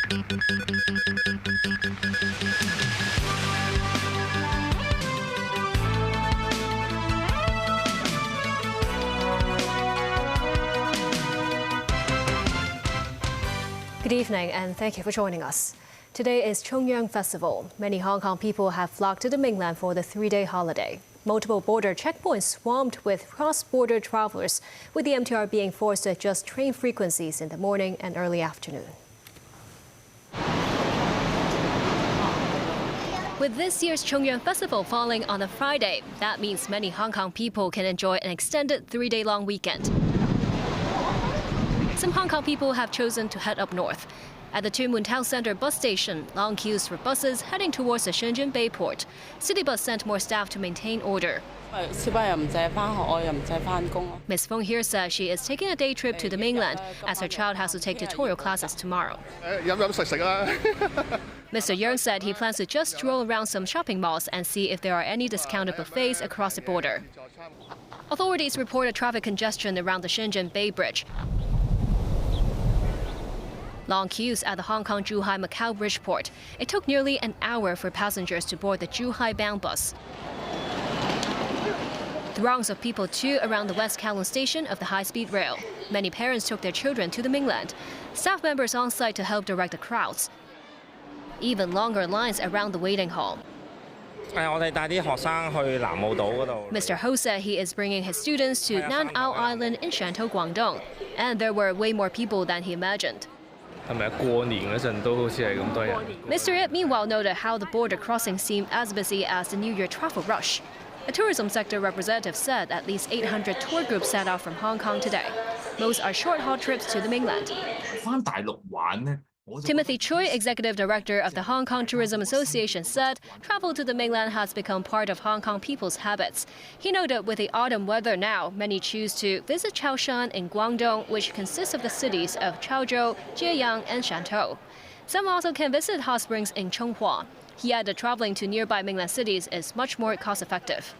Good evening and thank you for joining us. Today is Chongyang Festival. Many Hong Kong people have flocked to the mainland for the three-day holiday. Multiple border checkpoints swamped with cross-border travelers, with the MTR being forced to adjust train frequencies in the morning and early afternoon. With this year's Chongyang Festival falling on a Friday, that means many Hong Kong people can enjoy an extended three-day-long weekend. Some Hong Kong people have chosen to head up north. At the Tuen Mun Town Centre bus station, long queues for buses heading towards the Shenzhen Bay port. Citybus sent more staff to maintain order. Ms. Feng here says she is taking a day trip to the mainland as her child has to take tutorial classes tomorrow. Mr. Yeung said he plans to just stroll around some shopping malls and see if there are any discounted buffets across the border. Authorities report a traffic congestion around the Shenzhen Bay Bridge. Long queues at the Hong Kong-Zhuhai-Macau Bridgeport. It took nearly an hour for passengers to board the Zhuhai-bound bus. Throngs of people too around the West Kowloon station of the high-speed rail. Many parents took their children to the mainland. Staff members on site to help direct the crowds. Even longer lines around the waiting hall. Mr. Ho said he is bringing his students to Nan Ao Island in Shantou, Guangdong. And there were way more people than he imagined. Mr. Yip meanwhile noted how the border crossing seemed as busy as the New Year travel rush. A tourism sector representative said at least 800 tour groups set out from Hong Kong today. Most are short-haul trips to the mainland. Timothy Choi, executive director of the Hong Kong Tourism Association, said travel to the mainland has become part of Hong Kong people's habits. He noted with the autumn weather now, many choose to visit Chaoshan in Guangdong, which consists of the cities of Chaozhou, Jieyang, and Shantou. Some also can visit hot springs in Chonghua. He added traveling to nearby mainland cities is much more cost-effective.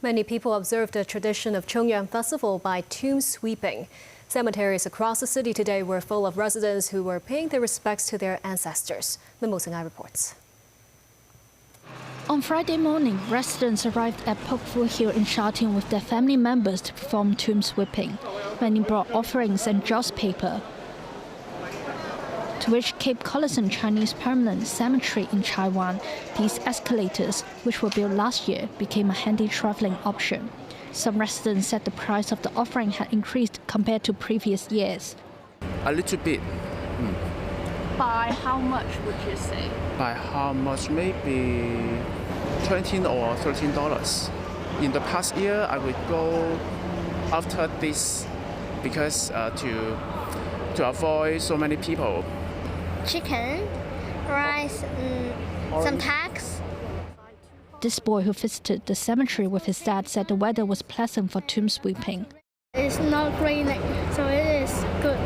Many people observed the tradition of Chongyang Festival by tomb sweeping. Cemeteries across the city today were full of residents who were paying their respects to their ancestors. Mo Sing-ai reports. On Friday morning, residents arrived at Pok Fu Hill in Sha Tin with their family members to perform tomb sweeping. Many brought offerings and joss paper, to which Cape Collison Chinese Permanent Cemetery in Taiwan. These escalators, which were built last year, became a handy traveling option. Some residents said the price of the offering had increased compared to previous years. A little bit. By how much would you say? By how much? Maybe $20 or $13. In the past year, I would go after this because to avoid so many people. Chicken, rice, some tax. This boy who visited the cemetery with his dad said the weather was pleasant for tomb sweeping. It's not raining, so it is good.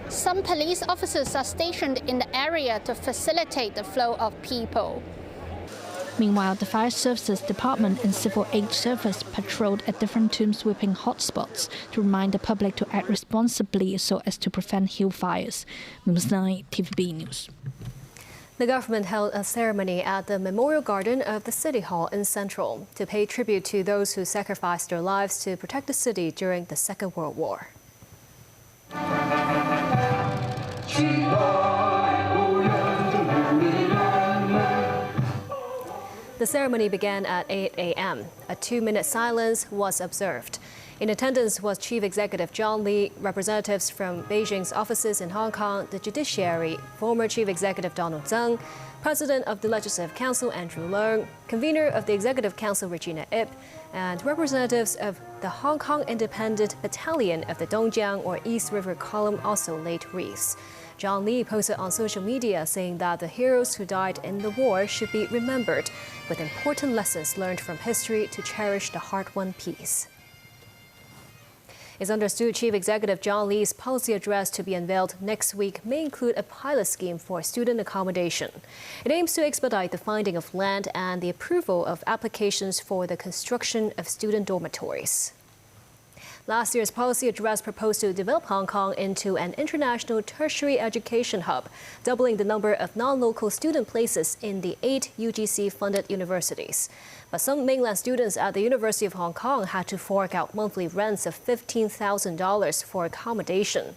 Some police officers are stationed in the area to facilitate the flow of people. Meanwhile, the Fire Services Department and Civil Aid Service patrolled at different tomb sweeping hotspots to remind the public to act responsibly so as to prevent hill fires. Mo Sing-ai, TVB News. The government held a ceremony at the Memorial Garden of the City Hall in Central to pay tribute to those who sacrificed their lives to protect the city during the Second World War. The ceremony began at 8 a.m. A 2-minute silence was observed. In attendance was Chief Executive John Lee, representatives from Beijing's offices in Hong Kong, the judiciary, former Chief Executive Donald Tsang, President of the Legislative Council Andrew Leung, Convener of the Executive Council Regina Ip, and representatives of the Hong Kong Independent Battalion of the Dongjiang or East River Column also laid wreaths. John Lee posted on social media saying that the heroes who died in the war should be remembered, with important lessons learned from history to cherish the hard-won peace. It's understood Chief Executive John Lee's policy address to be unveiled next week may include a pilot scheme for student accommodation. It aims to expedite the finding of land and the approval of applications for the construction of student dormitories. Last year's policy address proposed to develop Hong Kong into an international tertiary education hub, doubling the number of non-local student places in the 8 UGC-funded universities. But some mainland students at the University of Hong Kong had to fork out monthly rents of $15,000 for accommodation.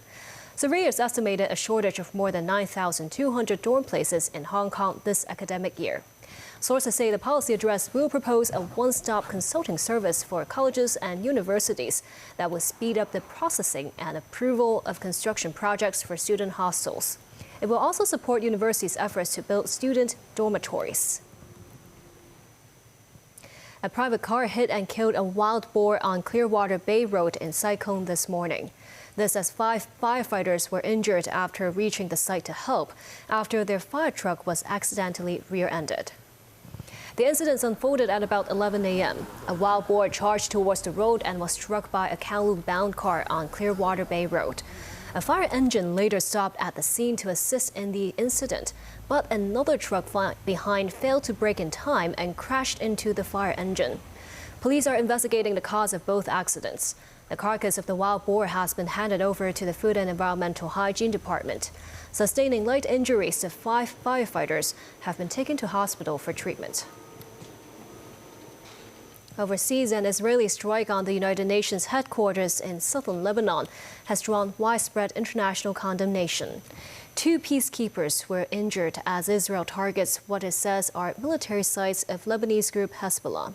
Surveyors estimated a shortage of more than 9,200 dorm places in Hong Kong this academic year. Sources say the policy address will propose a one-stop consulting service for colleges and universities that will speed up the processing and approval of construction projects for student hostels. It will also support universities' efforts to build student dormitories. A private car hit and killed a wild boar on Clearwater Bay Road in Sai Kung this morning. This as 5 firefighters were injured after reaching the site to help after their fire truck was accidentally rear-ended. The incident unfolded at about 11 a.m. A wild boar charged towards the road and was struck by a Kowloon-bound car on Clearwater Bay Road. A fire engine later stopped at the scene to assist in the incident, but another truck behind failed to brake in time and crashed into the fire engine. Police are investigating the cause of both accidents. The carcass of the wild boar has been handed over to the Food and Environmental Hygiene Department. Sustaining light injuries to 5 firefighters have been taken to hospital for treatment. Overseas, an Israeli strike on the United Nations headquarters in southern Lebanon has drawn widespread international condemnation. 2 peacekeepers were injured as Israel targets what it says are military sites of Lebanese group Hezbollah.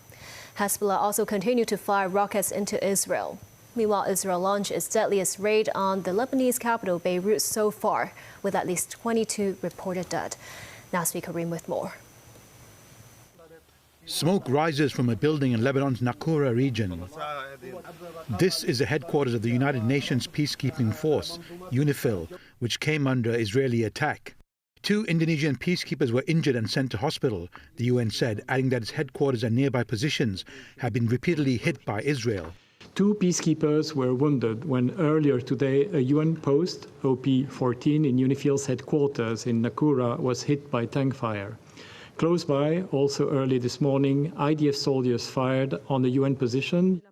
Hezbollah also continued to fire rockets into Israel. Meanwhile, Israel launched its deadliest raid on the Lebanese capital, Beirut, so far, with at least 22 reported dead. Nasvi Karim with more. Smoke rises from a building in Lebanon's Nakura region. This is the headquarters of the United Nations Peacekeeping Force, UNIFIL, which came under Israeli attack. 2 Indonesian peacekeepers were injured and sent to hospital, the UN said, adding that its headquarters and nearby positions have been repeatedly hit by Israel. 2 peacekeepers were wounded when earlier today a UN post, OP-14, in UNIFIL's headquarters in Nakura was hit by tank fire. Close by, also early this morning, IDF soldiers fired on the UN position.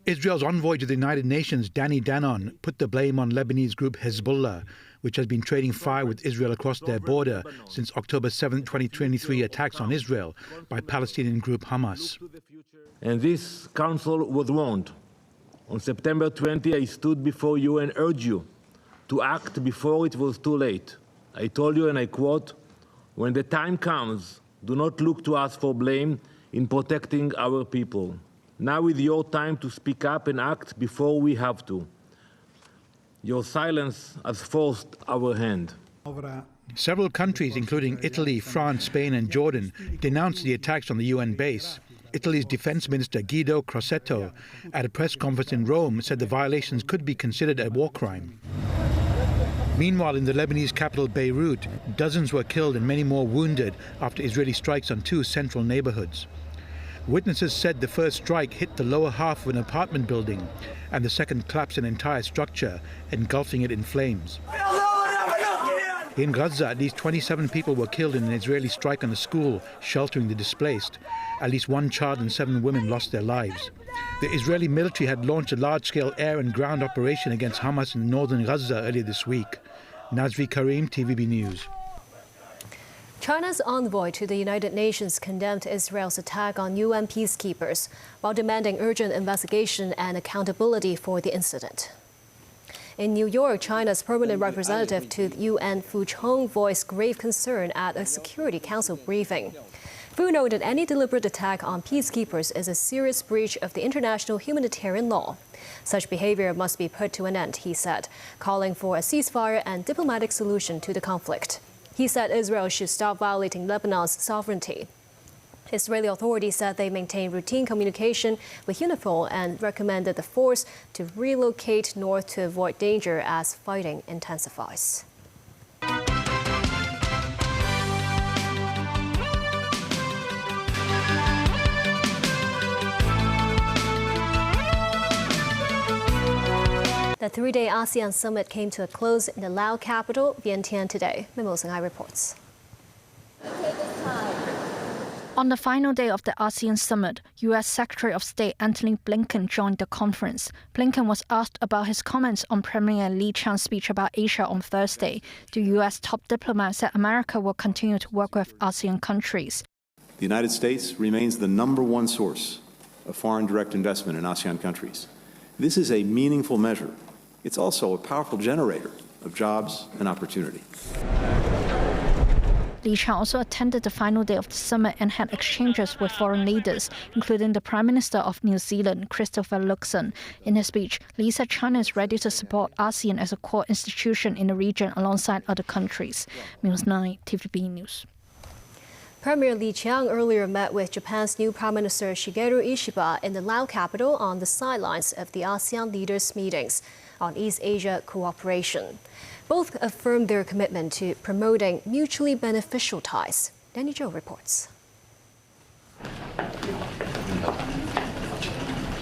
Israel's envoy to the United Nations, Danny Danon, put the blame on Lebanese group Hezbollah, which has been trading fire with Israel across their border since October 7, 2023 attacks on Israel by Palestinian group Hamas. And this council was warned. On September 20, I stood before you and urged you to act before it was too late. I told you, and I quote, "When the time comes, do not look to us for blame in protecting our people. Now is your time to speak up and act before we have to. Your silence has forced our hand." Several countries, including Italy, France, Spain and Jordan, denounced the attacks on the UN base. Italy's Defense Minister Guido Crosetto, at a press conference in Rome, said the violations could be considered a war crime. Meanwhile, in the Lebanese capital Beirut, dozens were killed and many more wounded after Israeli strikes on 2 central neighborhoods. Witnesses said the first strike hit the lower half of an apartment building and the second collapsed an entire structure, engulfing it in flames. In Gaza, at least 27 people were killed in an Israeli strike on a school sheltering the displaced. At least 1 child and 7 women lost their lives. The Israeli military had launched a large-scale air and ground operation against Hamas in northern Gaza earlier this week. Nazvi Karim, TVB News. China's envoy to the United Nations condemned Israel's attack on UN peacekeepers while demanding urgent investigation and accountability for the incident. In New York, China's permanent representative to the UN, Fu Cheng, voiced grave concern at a Security Council briefing. Fu noted any deliberate attack on peacekeepers is a serious breach of the international humanitarian law. Such behavior must be put to an end, he said, calling for a ceasefire and diplomatic solution to the conflict. He said Israel should stop violating Lebanon's sovereignty. Israeli authorities said they maintain routine communication with UNIFIL and recommended the force to relocate north to avoid danger as fighting intensifies. The 3-day Asean Summit came to a close in the Lao capital, Vientiane, today. Mimo Shanghai reports. On the final day of the Asean Summit, U.S. Secretary of State Antony Blinken joined the conference. Blinken was asked about his comments on Premier Li Qiang's speech about Asia on Thursday. The U.S. top diplomat said America will continue to work with ASEAN countries. The United States remains the #1 source of foreign direct investment in ASEAN countries. This is a meaningful measure. It's also a powerful generator of jobs and opportunity. Li Qiang also attended the final day of the summit and had exchanges with foreign leaders, including the Prime Minister of New Zealand, Christopher Luxon. In his speech, Li said China is ready to support ASEAN as a core institution in the region alongside other countries. News 9, TVB News. Premier Li Qiang earlier met with Japan's new Prime Minister Shigeru Ishiba in the Lao capital on the sidelines of the ASEAN leaders' meetings on East Asia cooperation. Both affirmed their commitment to promoting mutually beneficial ties. Danny Zhou reports.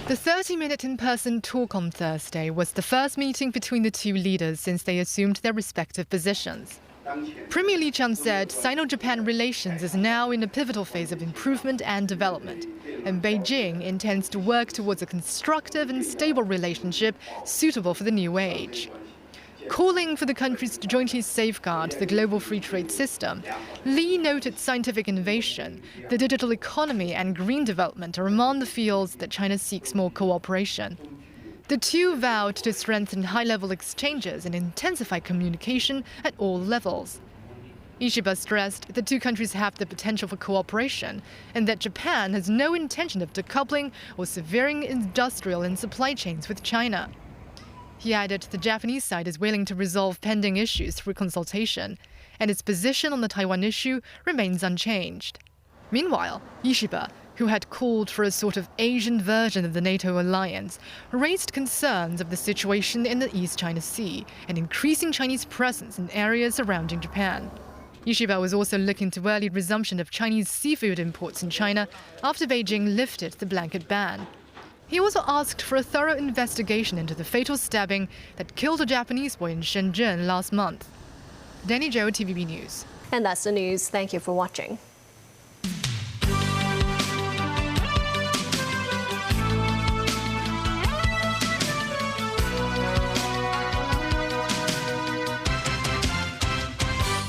The 30-minute in-person talk on Thursday was the first meeting between the two leaders since they assumed their respective positions. Premier Li Qiang said Sino-Japan relations is now in a pivotal phase of improvement and development, and Beijing intends to work towards a constructive and stable relationship suitable for the new age. Calling for the countries to jointly safeguard the global free trade system, Li noted scientific innovation, the digital economy and green development are among the fields that China seeks more cooperation. The two vowed to strengthen high-level exchanges and intensify communication at all levels. Ishiba stressed the two countries have the potential for cooperation and that Japan has no intention of decoupling or severing industrial and supply chains with China. He added the Japanese side is willing to resolve pending issues through consultation, and its position on the Taiwan issue remains unchanged. Meanwhile, Ishiba, who had called for a sort of Asian version of the NATO alliance, raised concerns of the situation in the East China Sea and increasing Chinese presence in areas surrounding Japan. Ishiba was also looking to early resumption of Chinese seafood imports in China after Beijing lifted the blanket ban. He also asked for a thorough investigation into the fatal stabbing that killed a Japanese boy in Shenzhen last month. Danny Zhou, TVB News. And that's the news. Thank you for watching.